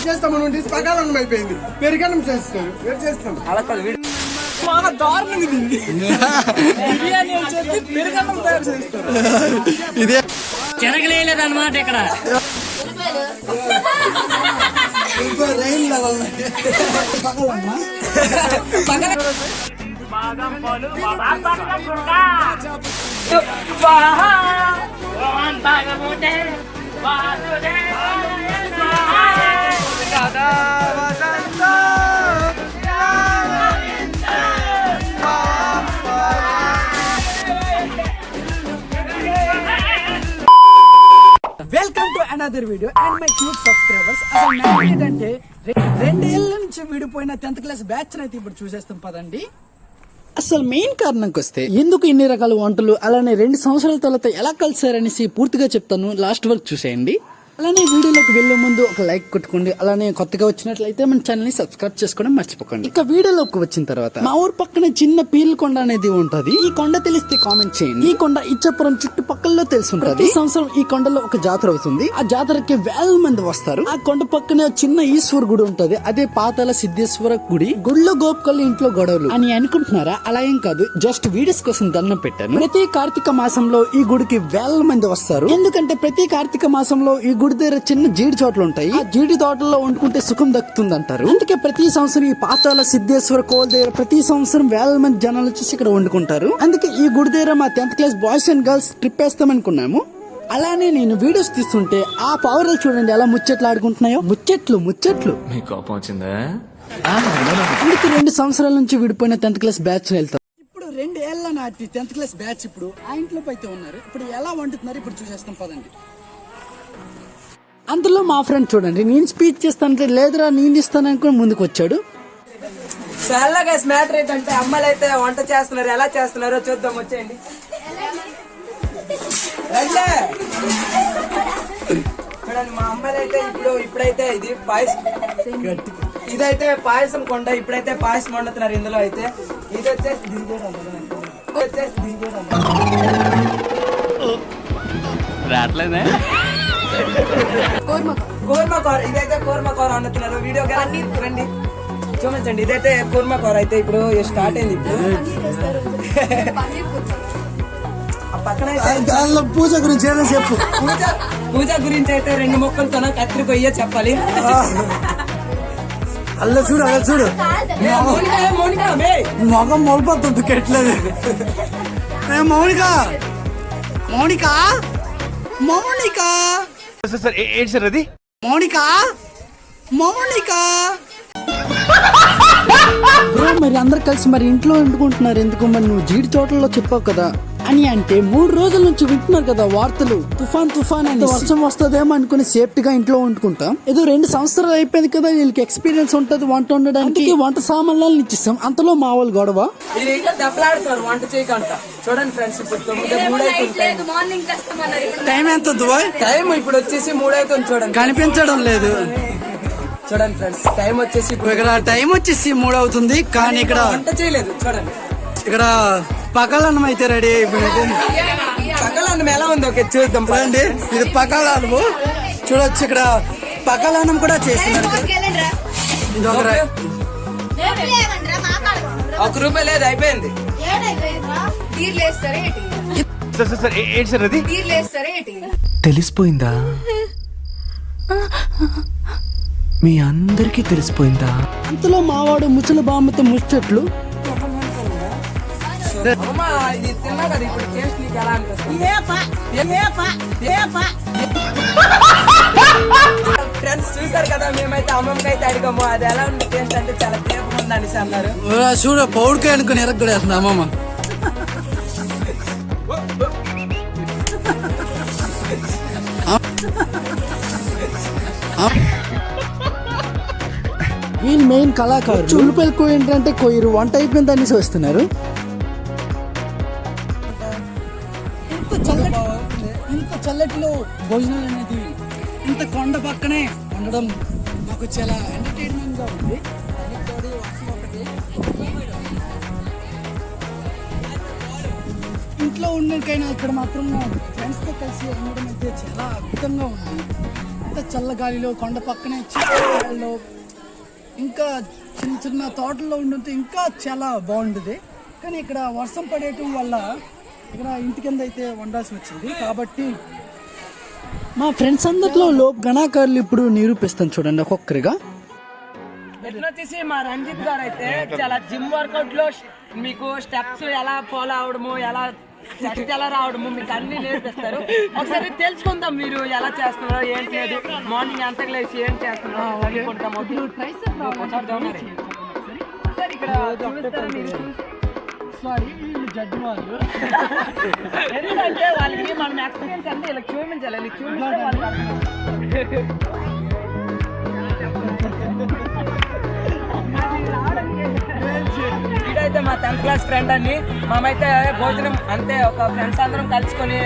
చేస్తామని పకాలం అయిపోయింది. పెరుగన్నం చేస్తారు, చేస్తాం అలా బాగా దారుణం ఇది. బిర్యానీ వచ్చేసి పెరుగన్నం తయారు చేస్తారు. ఇదే జరగలేదన్నమాట ఇక్కడ. Welcome to another video and my cute subscribers. అసలు మ్యాటర్ ఏంటంటే 2 ఏళ్ల నుంచి విడిపోయిన 10th క్లాస్ బ్యాచ్ అయితే ఇప్పుడు చూసేస్తాం పదండి. అసలు మెయిన్ కారణంకి వస్తే ఎందుకు ఇన్ని రకాల వంటలు అలానే 2 సంవత్సరాల తర్వాత ఎలా కలిసారనేసి పూర్తిగా చెప్తాను, లాస్ట్ వరకు చూసేయండి. అలానే వీడియోలోకి వెళ్లే ముందు ఒక లైక్ కొట్టుకోండి. అలానే కొత్తగా వచ్చినట్లయితే మన ఛానల్ ని సబ్స్క్రైబ్ చేసుకోవడం మర్చిపోకండి. ఇక వీడియోలోకి వచ్చిన తర్వాత మా ఊరు పక్కన చిన్న పీర్ల కొండ అనేది ఉంటది. ఈ కొండ తెలిస్తే కామెంట్ చేయండి. ఈ కొండ ఇచ్చాపురం చుట్టుపక్కల తెలుసుంటది. ఈ సంవత్సరం ఈ కొండలో ఒక జాతర అవుతుంది. ఆ జాతరకి వేల మంది వస్తారు. ఆ కొండ పక్కనే చిన్న ఈశ్వర గుడి ఉంటది, అదే పాతాల సిద్ధేశ్వర గుడి. గుడిలో గోపుకల్లి ఇంట్లో గొడవలు అని అనుకుంటున్నారా? అలా ఏం కాదు, జస్ట్ వీడియోస్ కోసం దండం పెట్టాను. ప్రతి కార్తీక మాసంలో ఈ గుడికి వేల మంది వస్తారు. ఎందుకంటే ప్రతి కార్తీక మాసంలో ఈ గుడి దగ్గర చిన్న జీడి తోటలు ఉంటాయి. ఆ జీడి తోటల్లో వండుకుంటే సుఖం దక్కుతుంది అంటారు. అందుకే ప్రతి సంవత్సరం ఈ పాతాల సిద్ధేశ్వర కోల్ దగ్గర ప్రతి సంవత్సరం వేల మంది జనాలు వచ్చేసి ఇక్కడ వండుకుంటారు. అందుకే ఈ గుడి దగ్గర మా 10th class boys and girls trip వేస్తామనుకున్నాము. అలానే నేను వీడియోస్ తీస్తుంటే ఆ పవర్లు చూడండి ఎలా ముచ్చట్లు ఆడుకుంటున్నాయో. ముచ్చట్లు కోపం వచ్చిందా? అందుకే 2 సంవత్సరాల నుంచి విడిపోయిన 10th క్లాస్ బ్యాచ్ వెళ్తాం. ఇప్పుడు 2 ఏళ్ల నాటి 10th క్లాస్ బ్యాచ్ ఇప్పుడు ఆ ఇంట్లో అయితే ఉన్నారు. ఇప్పుడు ఎలా వండుతున్నారు ఇప్పుడు చూసేస్తాం పదండి. అందులో మా ఫ్రెండ్ చూడండి, నేను స్పీచ్ చేస్తానంటే లేదురా నేను ఇస్తాను అనుకుని ముందుకు వచ్చాడు. మ్యాటర్ ఏంటంటే అమ్మాయిలు అయితే వంట చేస్తున్నారు, ఎలా చేస్తున్నారో చూద్దాం, వచ్చేయండి. చూడండి మా అమ్మాయిలు అయితే ఇప్పుడైతే ఇది పాయసం, ఇదైతే పాయసం కొండ. ఇప్పుడైతే పాయసం వండుతున్నారు. ఇందులో అయితే ఇది వచ్చేసి రావట్లేదే కూర్మ కూర. ఇదైతే కూర్మ కూర వండుతున్నారు. వీడియో రండి చూపించండి. ఇదైతే కూర్మ కూర అయితే ఇప్పుడు స్టార్ట్ అయింది. ఇప్పుడు పూజ గురించి ఏదో చెప్పు. పూజ గురించి అయితే 2 మొక్కలతో కత్తిరి కొయ్యే చెప్పాలి. అల్ల చూడు మొగం మొలిపోతుంది కెట్లేదు. మౌనిక సార్ ఏంటి సార్ అది? మౌనిక బ్రో, మరి అందరు కలిసి మరి ఇంట్లో వండుకుంటున్నారు ఎందుకు? మరి నువ్వు జీడి తోటల్లో చెప్పావు కదా అని అంటే 3 రోజుల నుంచి వింటున్నారు కదా వార్తలు. తుఫాన్ అని వర్షం వస్తుందేమో అనుకుని సేఫ్టీగా ఇంట్లో వండుకుంటాం. ఏదో 2 సంవత్సరాలు అయిపోయింది కదా, వీళ్ళకి ఎక్స్పీరియన్స్ ఉంటది వంట వండడానికి. వంట సామాన్లను ఇచ్చిస్తాం. అంతలో మా వాళ్ళు గొడవ దెబ్బలాడుతున్నారు వంట చేయకుండా. చూడండి ఫ్రెండ్స్, ఇప్పుడు 3 టైం ఎంత? టైం ఇప్పుడు వచ్చేసి 3 అవుతుంది. చూడండి కనిపించడం లేదు. చూడండి ఫ్రెండ్స్, టైం వచ్చేసి ఇక్కడ 3 అవుతుంది కానీ ఇక్కడ వంట చేయలేదు. చూడండి ఇక్కడ పకాలన్నం అయితే రెడీ అయిపోయింది. పకాలన్నం ఎలా ఉంది ఓకే చూద్దాం అండి. ఇది పకాలన్నం చూడొచ్చు. ఇక్కడ పకాలన్నం కూడా చేస్తున్నారు. ఇది ₹1 లేదు, అయిపోయింది. సార్ ఏంటి సార్ అది? తెలిసిపోయిందా? మీ అందరికీ తెలిసిపోయిందా? అంతలో మావాడు ముసలి బామ్మతో ముచ్చట్లు. ఇది తిన్నా కదా, ఇప్పుడు టేస్ట్ నీకు ఎలా అనిపిస్తుంది? ఫ్రెండ్స్ చూసారు కదా, మేమైతే అమ్మమ్మకి అయితే అడిగాము అది ఎలా ఉంది టేస్ట్ అంటే చాలా తీపి ఉంది అనేసి అన్నారు. చూడ పౌడికాయ అనుకుని ఎరగొడేస్తుంది అమ్మమ్మ. వీళ్ళు మెయిన్ కళాకారులు. ఉల్లిపాయలు కోయంటే కొయ్యరు, వంట అయిపోయింది అనేసి వస్తున్నారు. ఇంత చల్లటిలో భోజనాలు అనేది ఇంత కొండ పక్కనే ఉండడం నాకు చాలా ఎంటర్టైన్మెంట్ గా ఉంది. ఇంట్లో ఉండకైనా ఇక్కడ మాత్రం ఫ్రెండ్స్ తో కలిసి ఉండడం అయితే చాలా అద్భుతంగా ఉంది. ఎంత చల్లగాలిలో కొండ పక్కనే చిన్నలో ఇంకా చిన్న చిన్న తోటల్లో ఉండుంటే ఇంకా చాలా బాగుంటుంది. కానీ ఇక్కడ వర్షం పడేయటం వల్ల ఇక్కడ ఇంటి కింద అయితే వండాల్సి వచ్చింది. కాబట్టి మా ఫ్రెండ్స్ అందరిలో లోపు గణాకారులు ఇప్పుడు నిరూపిస్తాను చూడండి ఒక్కొక్కరిగా. ఎట్లా వచ్చేసి మా రంజిత్ గారు అయితే చాలా జిమ్ వర్కౌట్ లో మీకు స్టెప్స్ ఎలా ఫాలో అవడము, ఎలా చెస్ట్ ఎలా రావడము మీకు అన్ని నేర్పిస్తారు. ఒకసారి తెలుసుకుందాం మీరు ఎలా చేస్తున్నారో ఏంటి లేదు. మార్నింగ్ ఎంత లేసి ఏం చేస్తున్నారో సార్ ఇక్కడ చూపిస్తారా మీరు? సారీ జడ్జి వాళ్ళు ఎందుకంటే వాళ్ళకి మన ఎక్స్పీరియన్స్ అంటే ఇలా చూపించాలి, ఇలా చూపిస్తే వాళ్ళకి ఇదైతే మా 10th క్లాస్ ఫ్రెండ్ అండి. మేమైతే భోజనం అంటే ఒక ఫ్రెండ్స్ అందరం కలుసుకొని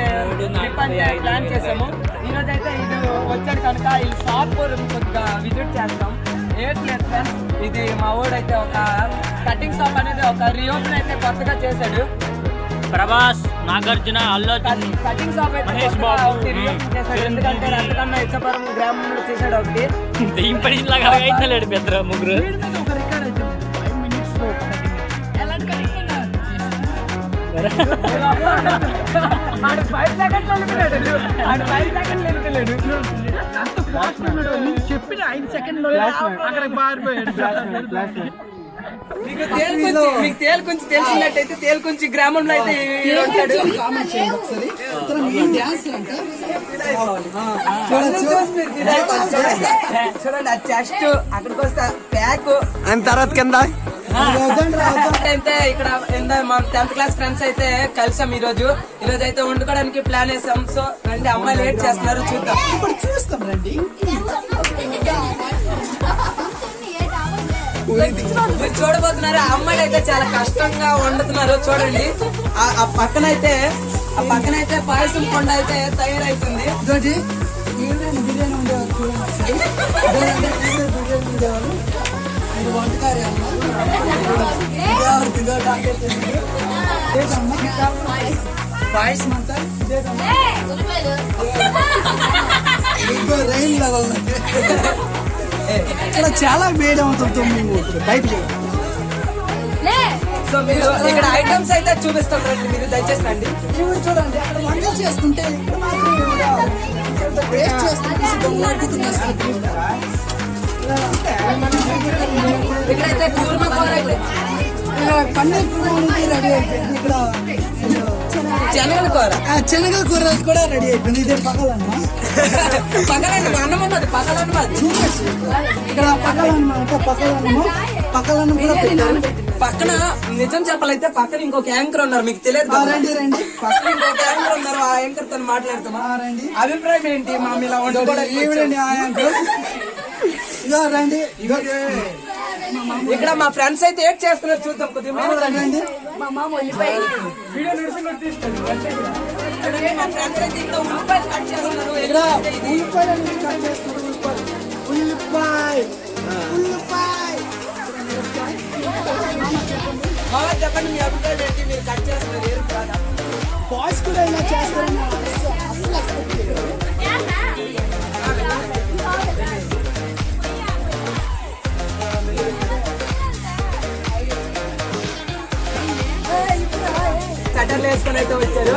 ట్రిప్ అంటే ప్లాన్ చేసాము. ఈరోజు అయితే ఇది వచ్చాడు కనుక ఈ షాప్ కొద్దిగా విజిట్ చేస్తాం. ఏట్ లేదు ఫ్రెండ్స్, ఇది మా ఊడైతే ఒక కటింగ్ షాప్ అనేది ఒక రీఓపెన్ అయితే కొత్తగా చేశాడు. ప్రభాస్, నాగార్జున, అల్లు కటింగ్ షాప్ అయితే రీఓపెన్ చేశాడు. ఎందుకంటే అంతకన్నా ఇచ్చపురం గ్రామంలో చేశాడు ఒకటి. దెయ్యం పడిలాగా అయితే లేడు పెద్ద ముగ్గురు. వీడి మీద ఒక రికార్డ్ అయితే 5 minutes లో ఎలాంటి కటింగ్ ఆడు 5 సెకండ్లు వెళ్ళిపోయాడు. చెప్పిన 5 సెకండ్లో అక్కడికి మారిపోయాడు. మీకు తేలుకుంచి తెలిసినట్టయితే తేలుకుంచి గ్రామంలో అయితే ఉంటాడు. కామెంట్ చేయండి ఒకసారి. డాన్స్ అంట చూడండి ఆ చెస్ట్ అక్కడికి వస్తే ప్యాక్ ఆయన తర్వాత కింద అయితే ఇక్కడ మా 10th క్లాస్ ఫ్రెండ్స్ అయితే కలిసాం. ఈ రోజు అయితే వండుకోవడానికి ప్లాన్ వేసాం. సో రండి అమ్మాయిలు లేట్ చేస్తున్నారు చూద్దాం. ఇప్పుడు చూస్తాం రండి. మీరు చూడబోతున్నారు ఆ అమ్మాయిలు అయితే చాలా కష్టంగా వండుతున్నారు. చూడండి ఆ పక్కనైతే పాయసం కొండ అయితే తయారైతుంది. ఇదోటి బిర్యానీ ఉండేవాళ్ళు చూడండి ఒకసారి. బిర్యానీ ఉండేవాళ్ళు ఇది వంటకారి అమ్మ. పాయసం అంతా ఇంకో రైన్ లెవెల్ ఇక్కడ చాలా వేడి అవుతుంది. బయటకు సో మీరు ఇక్కడ ఐటమ్స్ అయితే చూపిస్తాం రండి, మీరు దయచేసి రండి. ఇప్పుడు చూడండి అక్కడ వంట చేస్తుంటే ఇక్కడ మాత్రం టేస్ట్ చేస్తుంటే ఇక్కడైతే కూర్మా కూర అయితే పన్నీర్ కూర రెడీ అయిపోయింది. ఇక్కడ శనగల కూర శనగల కూర కూడా రెడీ అయిపోయింది. ఇదే పగలన్న పగలండి అన్నం ఉన్నది పగలన్నం అది ఇక్కడ పగలన్నమాట. పగలన్నం కూడా పెట్టారు. పక్కన నిజం చెప్పాలైతే పక్కన ఇంకొక యాంకర్ ఉన్నారు, మీకు తెలియదు. రండి రండి పక్కన ఇంకొక యాంకర్ ఉన్నారు, ఆ యాంకర్ తో మాట్లాడుతామా. రండి అభిప్రాయం ఏంటి మా ఇలా వండుకోవడానికి? ఈవిడండి ఆ యాంకర్. ఇదో రండి. ఇక్కడ మా ఫ్రెండ్స్ అయితే ఏం చేస్తున్నారు చూద్దాం కొద్దిగా. రండి మా ఫ్రెండ్స్ అయితే ఇక్కడ ఉల్లిపాయలు కట్ చేస్తున్నారు. ఇక్కడ ఉల్లిపాయ అనేది కట్ చేస్తున్నారు. ఉల్లిపాయ చెప్పండి మీ అభిప్రాయం ఏంటి? మీరు కట్ చేస్తున్నారు ఏం కాదా? బాయ్స్ కూడా ఇలా చేస్తారని అసలు ఎక్స్పెక్ట్ చేయలేదు. కట్టర్లు వేసుకొని అయితే వచ్చారు.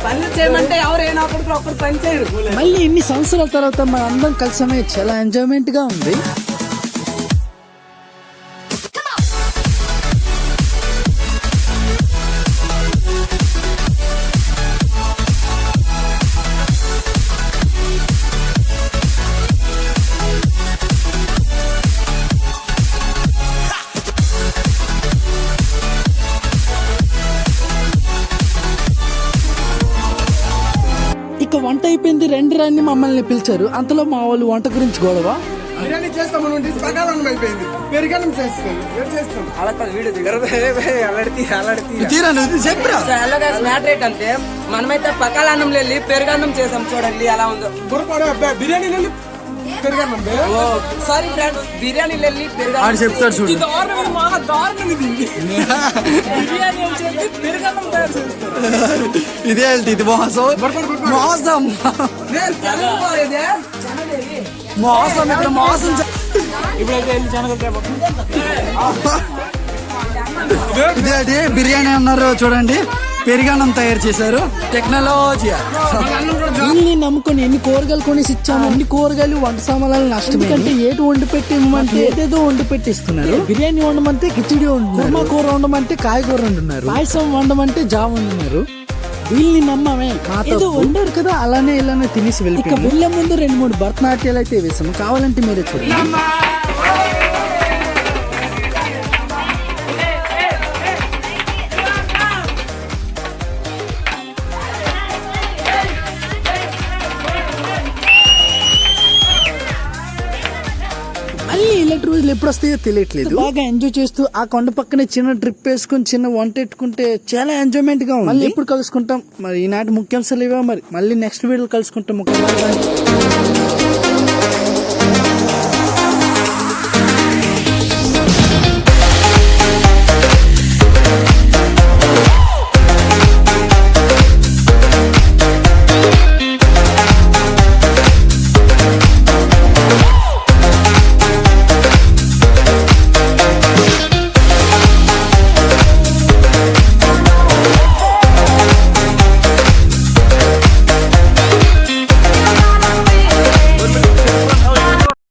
పనులు చేయమంటే ఎవరు ఏనాప్పుడు ఒక్కరు పని చేయరు. మళ్ళీ ఇన్ని సంవత్సరాల తర్వాత మన అందరం కలిసమే చాలా ఎంజాయ్మెంట్ గా ఉంది. ఇక వంట అయిపోయింది, రండి మమ్మల్ని పిలిచారు. అంతలో మా వాళ్ళు వంట గురించి గొడవ. బిర్యానీ చేస్తామని ఉంటే పకాలన్నం అయిపోయింది. పెరుగన్నం చేస్తాం. అలా కాదు వీడియో తీరా నువ్వు చెప్పరా. మ్యాటర్ ఏంటంటే మనమైతే పకాల అన్నం వెళ్ళి పెరుగన్నం చేసాం. చూడండి ఎలా ఉందో. బిర్యానీ పెరుగన్నం సారీ ఫ్రెండ్స్, బిర్యానీ వెళ్ళి పెరుగన్నం చెప్తాడు చూడు. దారుణం ఇది. బిర్యానీ అని చెప్పి పెరుగన్నం తయారు చేస్తారు. ఇదే ఇది మోసం. తెలుగు ఇదే మోసం ఇక్కడ మోసం ఇప్పుడైతే వెళ్ళి శనగలు తేపో. ఇదే బిర్యానీ అన్నారు చూడండి, పెరుగన్నం తయారు చేశారు. టెక్నాలజీ వీళ్ళని నమ్ముకొని ఎన్ని కూరగాయలు కొనేసి ఇచ్చాము, అన్ని కూరగాయలు వంట సామాన్లు నష్టం. అంటే ఏటు వండి పెట్టి ఇవ్వమంటే ఏదేదో వండి పెట్టిస్తున్నారు. బిర్యానీ వండమంటే కిచిడి వండుతున్నారు, కూర వండమంటే కాయగూర వండున్నారు, పాయసం వండమంటే జావ వండున్నారు. వీళ్ళని నమ్మమే, ఏదో వండారు కదా అలానే ఇలానే తినేసి వెళ్ళి. ఇక వెళ్ళే ముందు 2-3 భరతనాట్యాలు అయితే వేసాము, కావాలంటే మీరే చూడండి. మళ్ళీ ఇలాంటి రోజులు ఎప్పుడు వస్తాయో తెలియట్లేదు. బాగా ఎంజాయ్ చేస్తూ ఆ కొండ పక్కనే చిన్న ట్రిప్ వేసుకుని చిన్న వంట పెట్టుకుంటే చాలా ఎంజాయ్మెంట్ గా ఉంది. మళ్ళీ ఎప్పుడు కలుసుకుంటాం మరి, ఈనాటి ముఖ్యాంశాలు ఇవే. మరి మళ్ళీ నెక్స్ట్ వీడియో కలుసుకుంటాం.